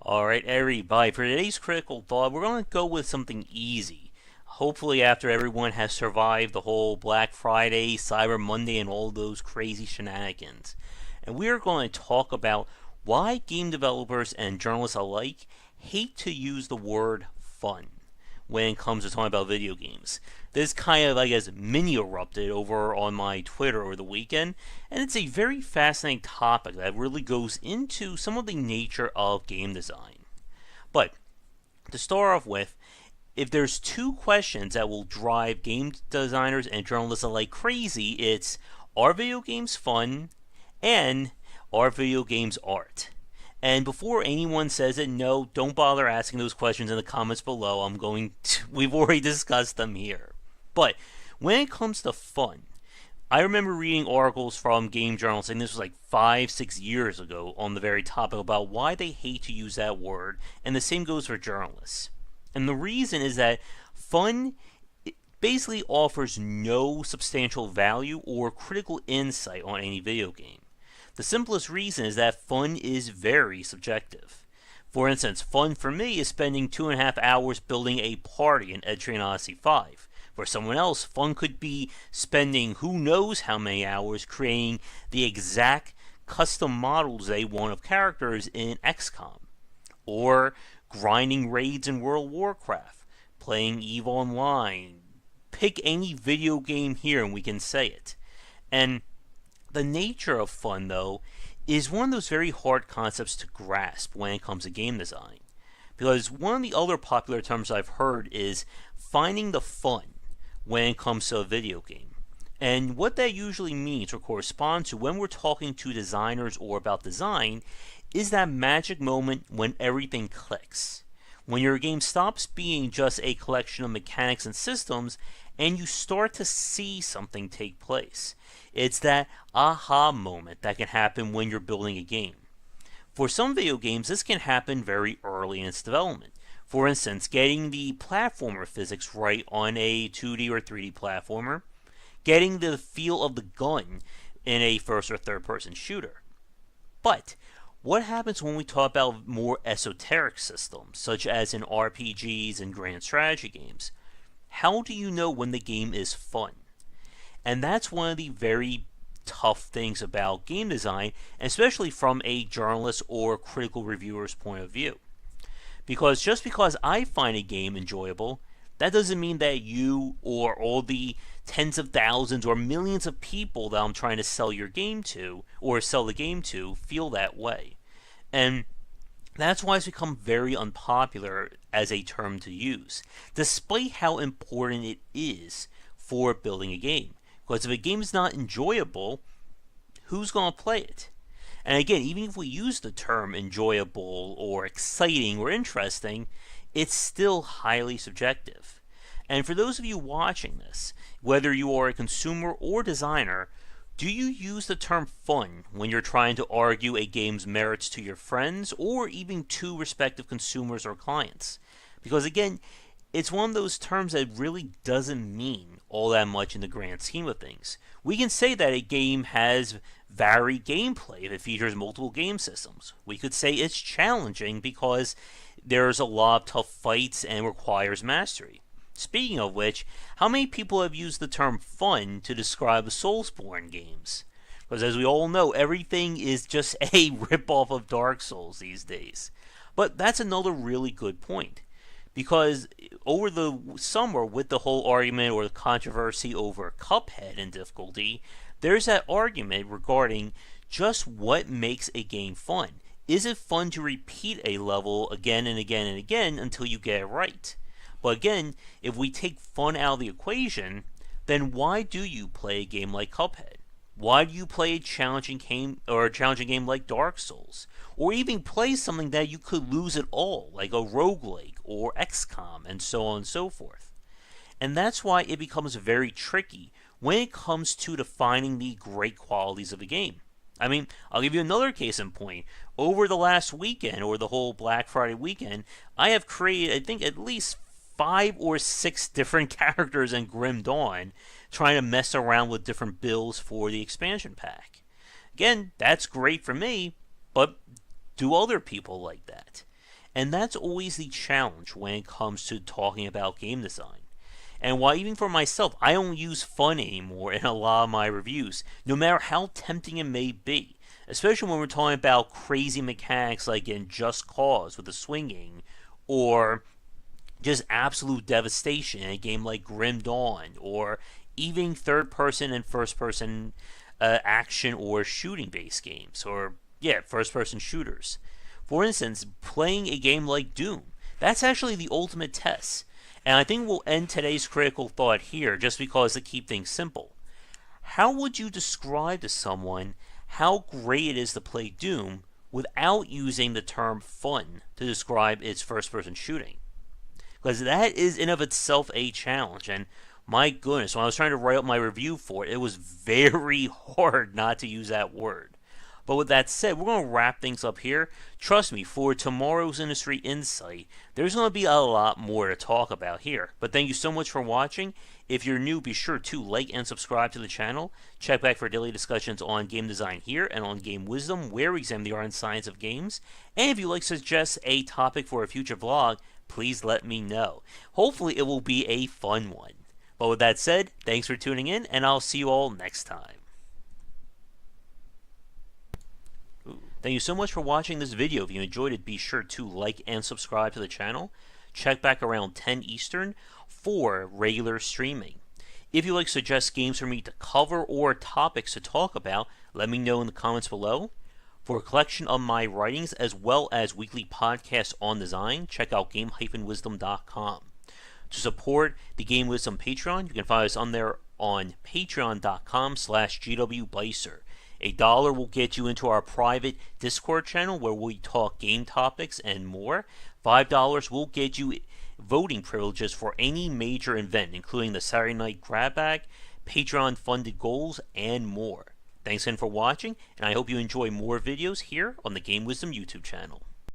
Alright, everybody, for today's critical thought, we're going to go with something easy. Hopefully, after everyone has survived the whole Black Friday, Cyber Monday, and all those crazy shenanigans. And we are going to talk about why game developers and journalists alike hate to use the word fun when it comes to talking about video games. This kind of, I guess, mini erupted over on my Twitter over the weekend, and it's a very fascinating topic that really goes into some of the nature of game design. But to start off with, if there's two questions that will drive game designers and journalists alike crazy, it's are video games fun and are video games art? And before anyone says it, no, don't bother asking those questions in the comments below. We've already discussed them here. But when it comes to fun, I remember reading articles from game journalists, and this was like 5-6 years ago, on the very topic about why they hate to use that word, and the same goes for journalists. And the reason is that fun basically offers no substantial value or critical insight on any video game. The simplest reason is that fun is very subjective. For instance, fun for me is spending 2.5 hours building a party in Ed Train Odyssey 5. For someone else, fun could be spending who knows how many hours creating the exact custom models they want of characters in XCOM. Or grinding raids in World of Warcraft, playing EVE Online. Pick any video game here and we can say it. And the nature of fun, though, is one of those very hard concepts to grasp when it comes to game design. Because one of the other popular terms I've heard is finding the fun when it comes to a video game. And what that usually means or corresponds to when we're talking to designers or about design is that magic moment when everything clicks. When your game stops being just a collection of mechanics and systems and you start to see something take place. It's that aha moment that can happen when you're building a game. For some video games, this can happen very early in its development. For instance, getting the platformer physics right on a 2D or 3D platformer, getting the feel of the gun in a first or third person shooter. But what happens when we talk about more esoteric systems, such as in RPGs and grand strategy games? How do you know when the game is fun? And that's one of the very tough things about game design, especially from a journalist or critical reviewer's point of view. Because just because I find a game enjoyable, that doesn't mean that you or all the tens of thousands or millions of people that I'm trying to sell your game to, or sell the game to, feel that way. And that's why it's become very unpopular as a term to use, despite how important it is for building a game. Because if a game is not enjoyable, who's going to play it? And again, even if we use the term enjoyable or exciting or interesting, it's still highly subjective. And for those of you watching this, whether you are a consumer or designer, do you use the term fun when you're trying to argue a game's merits to your friends or even to respective consumers or clients? Because again, it's one of those terms that really doesn't mean all that much in the grand scheme of things. We can say that a game has varied gameplay if it features multiple game systems. We could say it's challenging because there's a lot of tough fights and requires mastery. Speaking of which, how many people have used the term fun to describe the Soulsborne games? Because as we all know, everything is just a ripoff of Dark Souls these days. But that's another really good point. Because over the summer, with the whole argument or the controversy over Cuphead and difficulty, there's that argument regarding just what makes a game fun. Is it fun to repeat a level again and again and again until you get it right? But again, if we take fun out of the equation, then why do you play a game like Cuphead? Why do you play a challenging game like Dark Souls? Or even play something that you could lose at all, like a roguelike or XCOM, and so on and so forth. And that's why it becomes very tricky when it comes to defining the great qualities of a game. I mean, I'll give you another case in point. Over the last weekend, or the whole Black Friday weekend, I have created, I think, at least 5 or 6 different characters in Grim Dawn, trying to mess around with different builds for the expansion pack. Again, that's great for me, but do other people like that? And that's always the challenge when it comes to talking about game design. And while even for myself, I don't use fun anymore in a lot of my reviews, no matter how tempting it may be. Especially when we're talking about crazy mechanics like in Just Cause with the swinging, or just absolute devastation in a game like Grim Dawn, or even third person and first person action or shooting based games, or first person shooters. For instance, playing a game like Doom, that's actually the ultimate test. And I think we'll end today's critical thought here just because to keep things simple. How would you describe to someone how great it is to play Doom without using the term fun to describe its first person shooting? Because that is in of itself a challenge, and my goodness, when I was trying to write up my review for it, it was very hard not to use that word. But with that said, we're going to wrap things up here. Trust me, for tomorrow's industry insight, there's going to be a lot more to talk about here. But thank you so much for watching. If you're new, be sure to like and subscribe to the channel. Check back for daily discussions on game design here and on Game Wisdom, where we examine the art and science of games. And if you'd like to suggest a topic for a future vlog, please let me know. Hopefully it will be a fun one. But with that said, thanks for tuning in, and I'll see you all next time. Thank you so much for watching this video. If you enjoyed it, be sure to like and subscribe to the channel. Check back around 10 Eastern for regular streaming. If you'd like to suggest games for me to cover or topics to talk about, let me know in the comments below. For a collection of my writings as well as weekly podcasts on design, check out game-wisdom.com. To support the Game Wisdom Patreon, you can find us on there on patreon.com/gwblaser. $1 will get you into our private Discord channel where we talk game topics and more. $5 will get you voting privileges for any major event, including the Saturday Night Grab Bag, Patreon-funded goals, and more. Thanks again for watching, and I hope you enjoy more videos here on the Game Wisdom YouTube channel.